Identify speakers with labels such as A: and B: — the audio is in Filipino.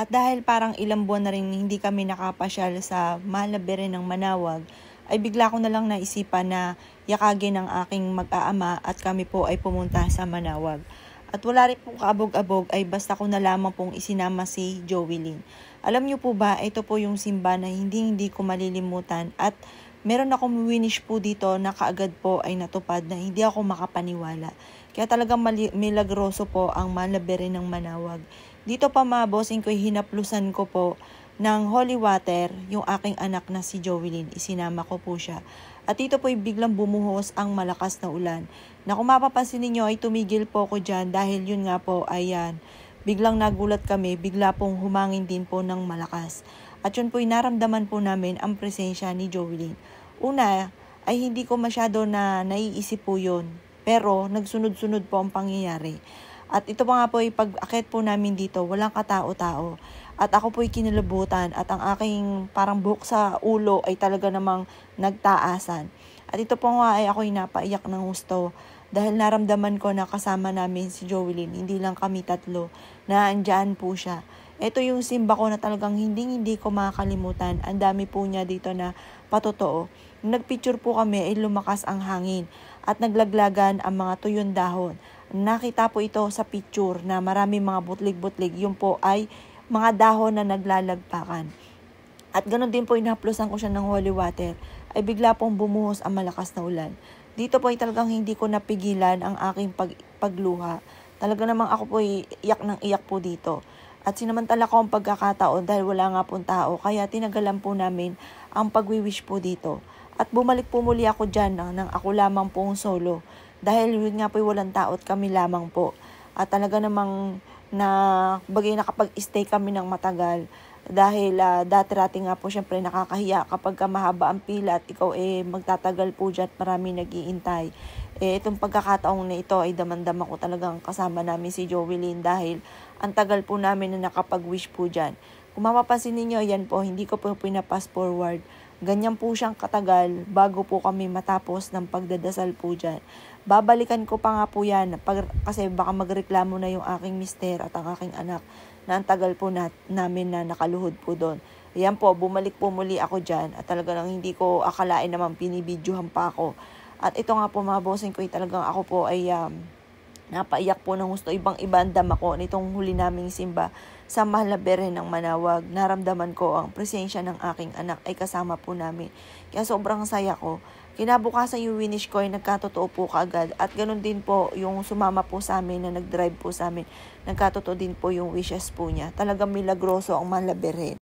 A: At dahil parang ilang buwan na rin hindi kami nakapasyal sa mahal na Beren ng Manawag, ay bigla ko na lang naisipan na yakagin ang aking mag-aama at kami po ay pumunta sa Manawag. At wala rin pong kaabog-abog ay basta ko na lamang pong isinama si Jovelyn. Alam niyo po ba, ito po yung simba na hindi ko malilimutan at meron akong winish po dito na kaagad po ay natupad na hindi ako makapaniwala. Kaya talagang milagroso po ang mahal na Beren ng Manawag. Dito pa mga bossing ko, hinaplusan ko po ng holy water yung aking anak na si Jovelyn. Isinama ko po siya. At dito po biglang bumuhos ang malakas na ulan. Na kung mapapansin ninyo ay tumigil po ko dyan dahil yun nga po ayan. Biglang nagulat kami, bigla pong humangin din po ng malakas. At yun po naramdaman po namin ang presensya ni Jovelyn. Una ay hindi ko masyado na naiisip po yun. Pero nagsunod-sunod po ang pangyayari. At ito pa nga po pag-akit po namin dito, walang katao-tao. At ako po'y kinilabutan at ang aking parang buhok sa ulo ay talaga namang nagtaasan. At ito po nga ay ako'y napaiyak ng gusto dahil naramdaman ko na kasama namin si Jovelyn, hindi lang kami tatlo, na andyan po siya. Ito yung simba ko na talagang hindi ko makakalimutan. Ang dami po niya dito na patotoo. Nung nagpicture po kami ay lumakas ang hangin at naglaglagan ang mga tuyon dahon. Nakita po ito sa picture na marami mga butlig-butlig. Yun po ay mga dahon na naglalagpakan. At ganoon din po inahaplosan ko siya ng holy water. Ay bigla pong bumuhos ang malakas na ulan. Dito po ay talagang hindi ko napigilan ang aking pagluha. Talaga namang ako po ay iyak ng iyak po dito. At sinamantala ko ang pagkakataon dahil wala nga pong tao. Kaya tinagalan po namin ang pagwiwish po dito. At bumalik po muli ako dyan nang ako lamang pong solo. Dahil yun nga po walang tao at kami lamang po. At talaga namang nakapag-stay kami ng matagal. Dahil dati-rati nga po syempre nakakahiya kapag mahaba ang pila at ikaw magtatagal po dyan at marami nag-iintay. Itong pagkakataong na ito ay damandama ko talagang kasama namin si Jovelyn dahil ang tagal po namin na nakapag-wish po dyan. Kung mapapansin ninyo, yan po, hindi ko po pinapass forward. Ganyan po siyang katagal bago po kami matapos ng pagdadasal po dyan. Babalikan ko pa nga po yan kasi baka magreklamo na yung aking mister at ang aking anak na ang tagal po namin na nakaluhod po doon. Ayan po, bumalik po muli ako dyan at talaga nang hindi ko akalain naman pinibidyohan pa ako. At ito nga po mga bossing ko, talagang ako po ay napaiyak po ng gusto. Ibang-iba ang dama ko nitong huli naming simba sa mahal na Beren ng Manawag. Naramdaman ko ang presensya ng aking anak ay kasama po namin. Kaya sobrang saya ko. Kinabukasan yung winish ko ay nagkatotoo po kaagad. At ganun din po yung sumama po sa amin na nag-drive po sa amin. Nagkatotoo din po yung wishes po niya. Talagang milagroso ang mahal na Beren.